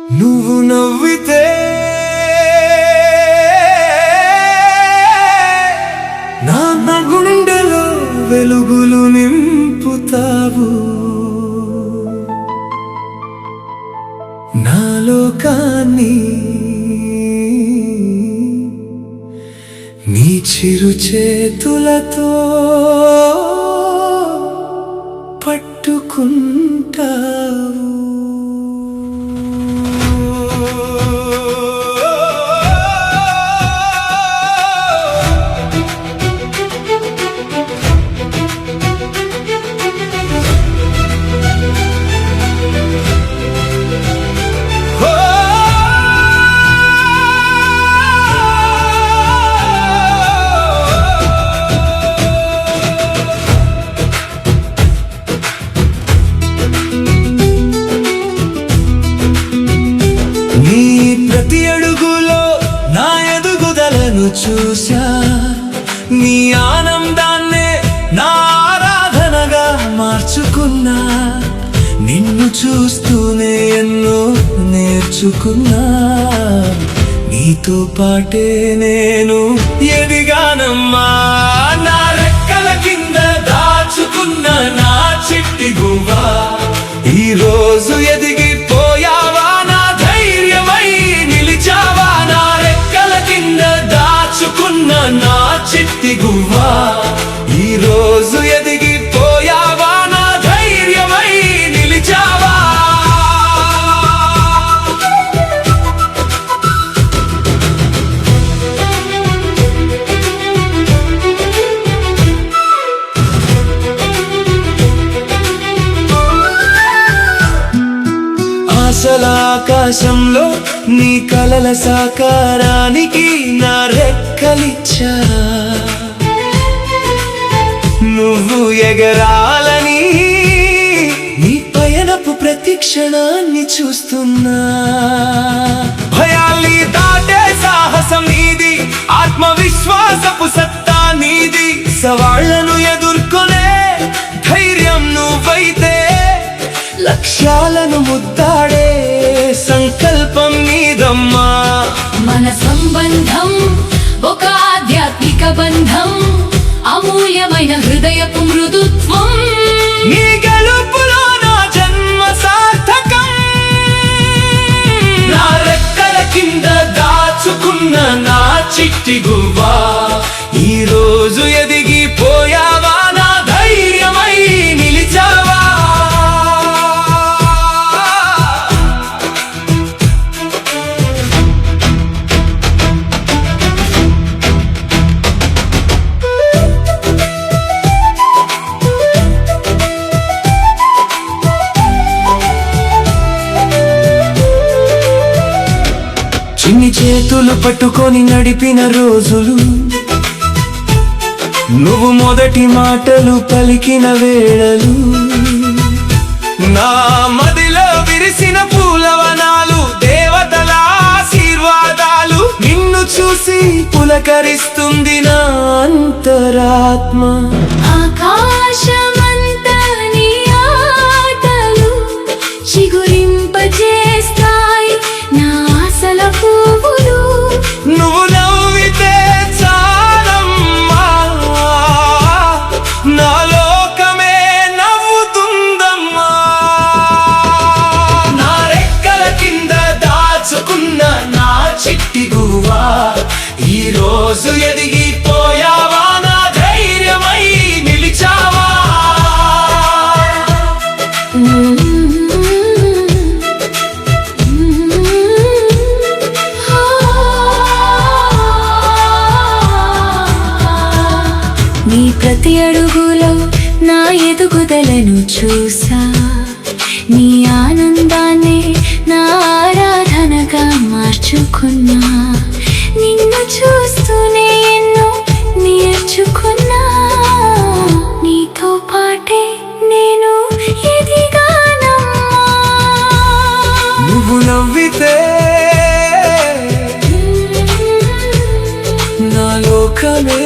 నువ్వు నవ్వితే నా గుండెలో వెలుగులు నింపుతావు, నా లోకాన్ని నీ చిరు చేతులతో పట్టుకుంటావు. ప్రతి అడుగులో నా ఎదుగుదలను చూసా, నీ ఆనందాన్నే నా ఆరాధనగా మార్చుకున్నా. నిన్ను చూస్తూనే ఎన్నో నేర్చుకున్నా, నీతో పాటే నేను ఎదిగానమ్మా. నా రెక్కల కింద దాచుకున్న నా చిట్టి గువ్వా, ఈ రోజు ఎదిగిపోయావా, నా ధైర్యమై నిలిచావా. నా రెక్కల కింద దాచుకున్న నా చిట్టి గువ్వా, ఈ రోజు ఎదిగిపోయావా, నా ధైర్యమై నిలిచావా. ఆశల ఆకాశంలో నీ కలల సాకారానికి నా రెక్కలిచ్చా. నువ్వు ఎగరాలని నీ పయనపు ప్రతి క్షణాన్ని చూస్తున్నా. భయాల్ని దాటే సాహసం నీది, ఆత్మవిశ్వాసపు సత్తా నీది. సవాళ్లను ఎదుర్కొనే ధైర్యం నువ్వైతే, లక్ష్యాలను ముద్దాడే సంకల్పం నీదమ్మా. మన సంబంధం ఒక ఆధ్యాత్మిక బంధం, అమూల్యమైన హృదయపు మృదుత్వం. నీ గెలుపులో నా జన్మ సార్థకం. నా రెక్కల కింద దాచుకున్న నా చిట్టి గువ్వా, ఈ రోజు ఎదిగిపోయావా, నా ధైర్యమై నిలిచావా. చిన్ని చేతులు పట్టుకొని నడిపిన రోజులు, నువ్వు మొదటి మాటలు పలికిన వేళలు, నా మదిలో విరిసిన పూలవనాలు, దేవతల ఆశీర్వాదాలు. నిన్ను చూసి పులకరిస్తుంది నా అంతరాత్మ. ఆకాశమంతా నీ ఆటలు చిగురింపజేస్తాయి నా ఆశల పువ్వులు. నువ్వు నవ్వితే చాలమ్మా, నా లోకమే నవ్వుతుందమ్మా. నా రెక్కల కింద దాచుకున్న నా చిట్టి గువ్వా, ఈ రోజు ఎదిగిపోయావా, నా ధైర్యమై నిలిచావా. నీ ప్రతి అడుగులో నా ఎదుగుదలను చూసా, నీ ఆనందాన్ని నా ఆరాధనగా మార్చుకున్నా. నిన్ను చూస్తూనే ఎన్నో నేర్చుకున్నా, నీతో పాటే నేను ఎదిగానమ్మా. నువ్వు నవ్వితే నా లోకమే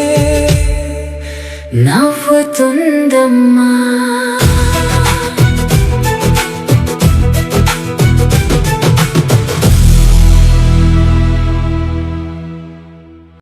నవ్వుతుందమ్మా.